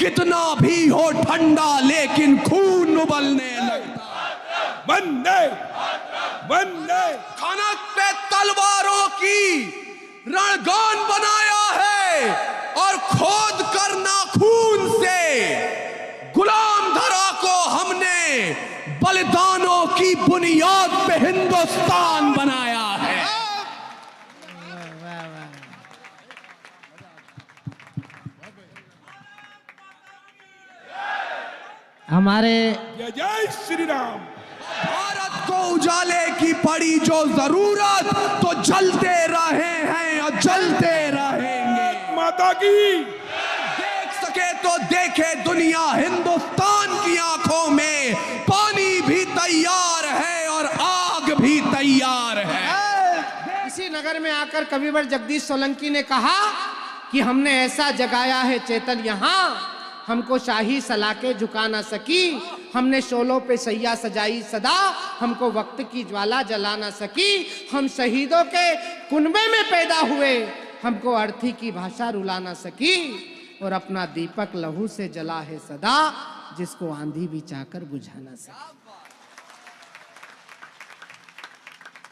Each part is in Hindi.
कितना भी हो ठंडा लेकिन खून उबलने लगता। वंदे वंदे। खनक पे तलवारों की रणगान बनाया है और खोद कर नाखून से गुलाम धरा को हमने बलिदानों की बुनियाद पे हिंदुस्तान बनाया है। हमारे जय जय श्री राम। भारत को उजाले की पड़ी जो जरूरत, तो जलते रहे हैं और जलते रहेंगे। माता की देख सके तो देखे दुनिया, हिंदुस्तान की आंखों में पानी भी तैयार है और आग भी तैयार है। इसी नगर में आकर कविवर जगदीश सोलंकी ने कहा कि हमने ऐसा जगाया है चेतन यहाँ, हमको शाही सलाके झुका ना सकी। हमने शोलों पे सैया सजाई सदा, हमको वक्त की ज्वाला जला ना सकी। हम शहीदों के कुनबे में पैदा हुए, हमको अर्थी की भाषा रुला ना सकी। और अपना दीपक लहू से जला है सदा, जिसको आंधी भी चाहकर बुझा ना सकी।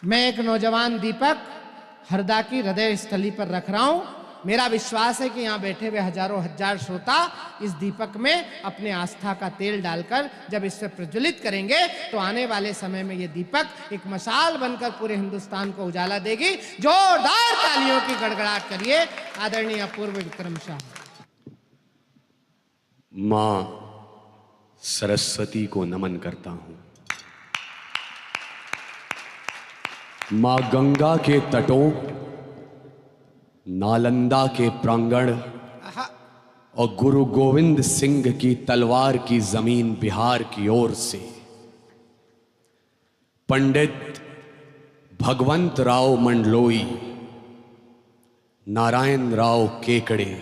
मैं एक नौजवान दीपक हरदा की हृदय स्थली पर रख रहा हूं। मेरा विश्वास है कि यहाँ बैठे हुए हजारों हजार श्रोता इस दीपक में अपने आस्था का तेल डालकर जब इससे प्रज्वलित करेंगे, तो आने वाले समय में ये दीपक एक मशाल बनकर पूरे हिंदुस्तान को उजाला देगी। जोरदार तालियों की गड़गड़ाहट करिए आदरणीय अपूर्व विक्रम शाह। मां सरस्वती को नमन करता हूं। मां गंगा के तटों, नालंदा के प्रांगण और गुरु गोविंद सिंह की तलवार की जमीन बिहार की ओर से पंडित भगवंत राव मंडलोई, नारायण राव केकड़े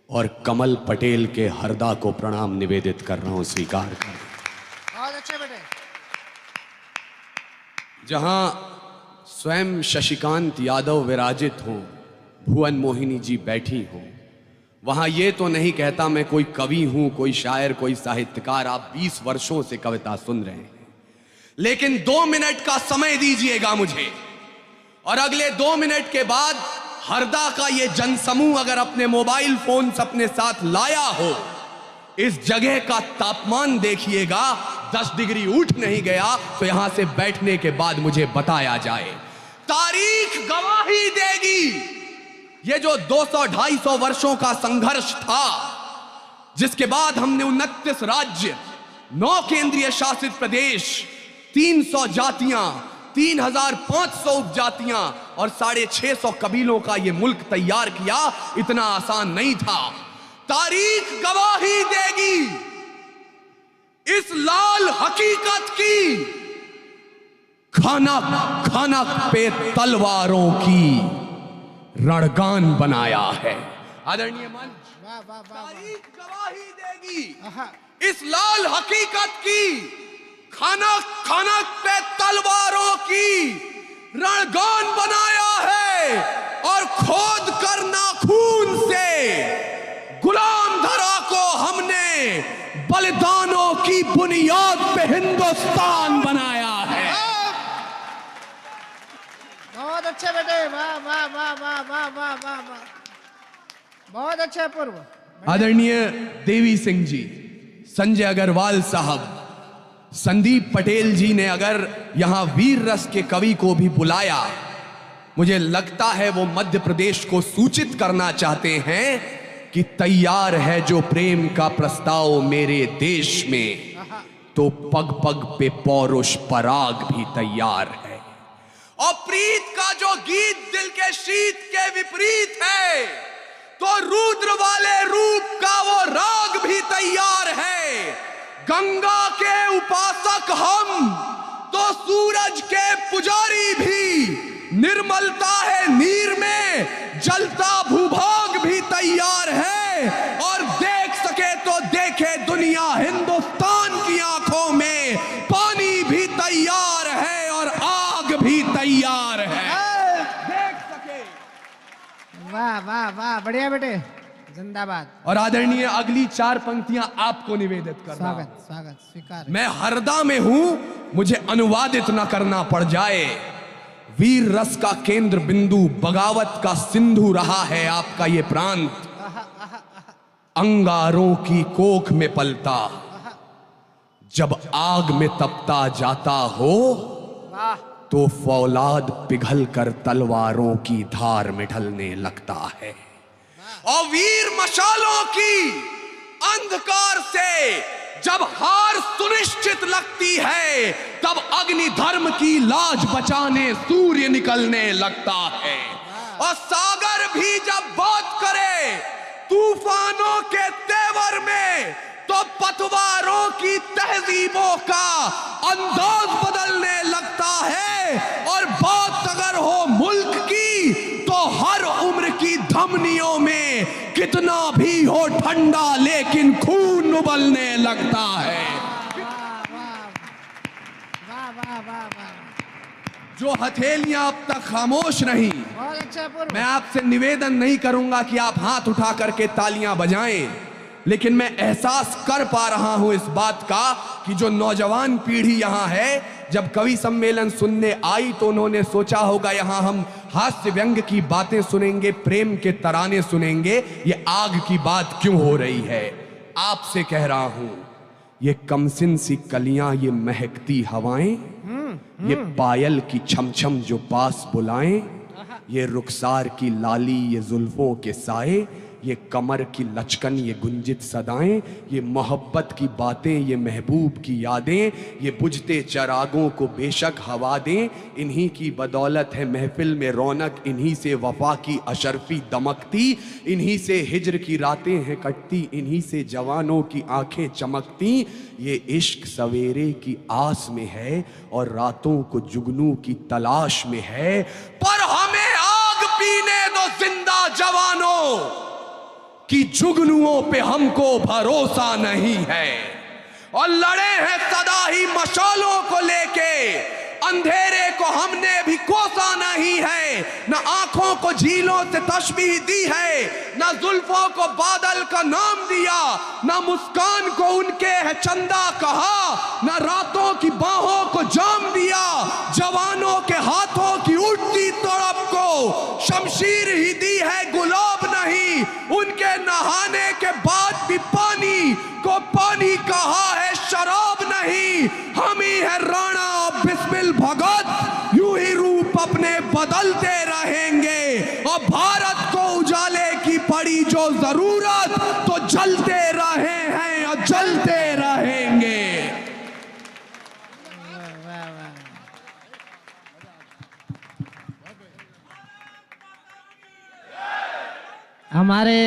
और कमल पटेल के हरदा को प्रणाम निवेदित कर रहा हूं। स्वीकार कर। बहुत अच्छे बेटे। जहां स्वयं शशिकांत यादव विराजित हों, भुवन मोहिनी जी बैठी हो, वहां ये तो नहीं कहता मैं कोई कवि हूं, कोई शायर, कोई साहित्यकार। आप 20 वर्षों से कविता सुन रहे हैं, लेकिन 2 मिनट का समय दीजिएगा मुझे, और अगले 2 मिनट के बाद हरदा का ये जनसमूह अगर अपने मोबाइल फोन अपने साथ लाया हो, इस जगह का तापमान देखिएगा। 10 डिग्री उठ नहीं गया तो यहां से बैठने के बाद मुझे बताया जाए। तारीख गवाही देगी। ये जो 200-250 वर्षों का संघर्ष था, जिसके बाद हमने 29 राज्य, 9 केंद्रीय शासित प्रदेश, 300 जातियां, 3500 उपजातियां और 650 कबीलों का ये मुल्क तैयार किया, इतना आसान नहीं था। तारीख गवाही देगी इस लाल हकीकत की, खनक खनक पे तलवारों की रणगान बनाया है। आदरणीय मंच, तारीख गवाही देगी इस लाल हकीकत की, खनक खनक पे तलवारों की रणगान बनाया है और खोद कर नाखून से गुलाम धरा को हमने बलिदानों की बुनियाद पे हिंदुस्तान बनाया है। बहुत अच्छे बेटे। वाह वाह वाह वाह वाह वाह वाह वाह, बहुत अच्छे पूर्व। आदरणीय देवी सिंह जी, संजय अग्रवाल साहब, संदीप पटेल जी ने अगर यहां वीर रस के कवि को भी बुलाया, मुझे लगता है वो मध्य प्रदेश को सूचित करना चाहते हैं कि तैयार है जो प्रेम का प्रस्ताव मेरे देश में, तो पग पग पे पौरुष पराग भी तैयार है। और प्रीत का जो गीत दिल के शीत के विपरीत है, तो रुद्र वाले रूप का वो राग भी तैयार है। गंगा के उपासक हम, तो सूरज के पुजारी भी। निर्मलता है नीर में, जलता भूभाग भी तैयार है। और देख सके तो देखे दुनिया, हिंदुस्तान की आंखों में पानी भी तैयार है और आग भी तैयार है। देख सके। वाह वाह वाह, बढ़िया बेटे। जिंदाबाद। और आदरणीय अगली 4 पंक्तियां आपको निवेदित कर रहा हूं। स्वागत स्वागत स्वीकार। मैं हरदा में हूं, मुझे अनुवादित न करना पड़ जाए। वीर रस का केंद्र बिंदु, बगावत का सिंधु रहा है आपका ये प्रांत। अंगारों की कोख में पलता, जब आग में तपता जाता हो, वाह तो फौलाद पिघल कर तलवारों की धार में ढलने लगता है। और वीर मशालों की अंधकार से जब हार सुनिश्चित लगती है, तब अग्नि धर्म की लाज बचाने सूर्य निकलने लगता है। और सागर भी जब बात करे तूफानों के तेवर में, तो पतवारों की तहजीबों का अंदाज बदलने लगता है। और बात अगर हो मुल्क की, तो हर उम्र की धमनियों में कितना भी हो ठंडा, लेकिन खून उबलने लगता है। वाह वाह वाह वाह, जो हथेलियां अब तक खामोश नहीं, बहुत अच्छा पूर्व। मैं आपसे निवेदन नहीं करूंगा कि आप हाथ उठा करके तालियां बजाएं, लेकिन मैं एहसास कर पा रहा हूं इस बात का कि जो नौजवान पीढ़ी यहां है, जब कवि सम्मेलन सुनने आई तो उन्होंने सोचा होगा यहां हम हास्य व्यंग की बातें सुनेंगे, प्रेम के तराने सुनेंगे, ये आग की बात क्यों हो रही है। आपसे कह रहा हूं, ये कमसिन सी कलियां, ये महकती हवाएं, ये पायल की छमछम जो पास बुलाएं, ये रुखसार की लाली, ये जुल्फों के साए, ये कमर की लचकन, ये गुंजित सदाएं, ये मोहब्बत की बातें, ये महबूब की यादें, ये बुझते चरागों को बेशक हवा दें। इन्हीं की बदौलत है महफिल में रौनक, इन्हीं से वफा की अशरफी दमकती, इन्हीं से हिज्र की रातें हैं कटती, इन्हीं से जवानों की आंखें चमकती। ये इश्क सवेरे की आस में है और रातों को जुगनू की तलाश में है। पर हमें आग पीने दो जिंदा जवानों, कि जुगनुओं पे हमको भरोसा नहीं है। और लड़े हैं सदा ही मशालों को लेके, अंधेरे को हमने भी कोसा नहीं है। न आंखों को झीलों से तशबीह दी है, न जुल्फों को बादल का नाम दिया, न मुस्कान को उनके है चंदा कहा, न रातों की बाहों को जाम दिया। जवानों के हाथों की उठती तड़प को शमशीर ही दी है, गुलाब नहीं। उनके नहाने के बाद भी पानी को पानी कहा है, शराब नहीं। हम ही है राणा बिस्मिल भगत, यूं ही रूप अपने बदलते रहेंगे। और भारत को उजाले की पड़ी जो जरूरत, तो जलते रहे हैं और जलते रहेंगे। हमारे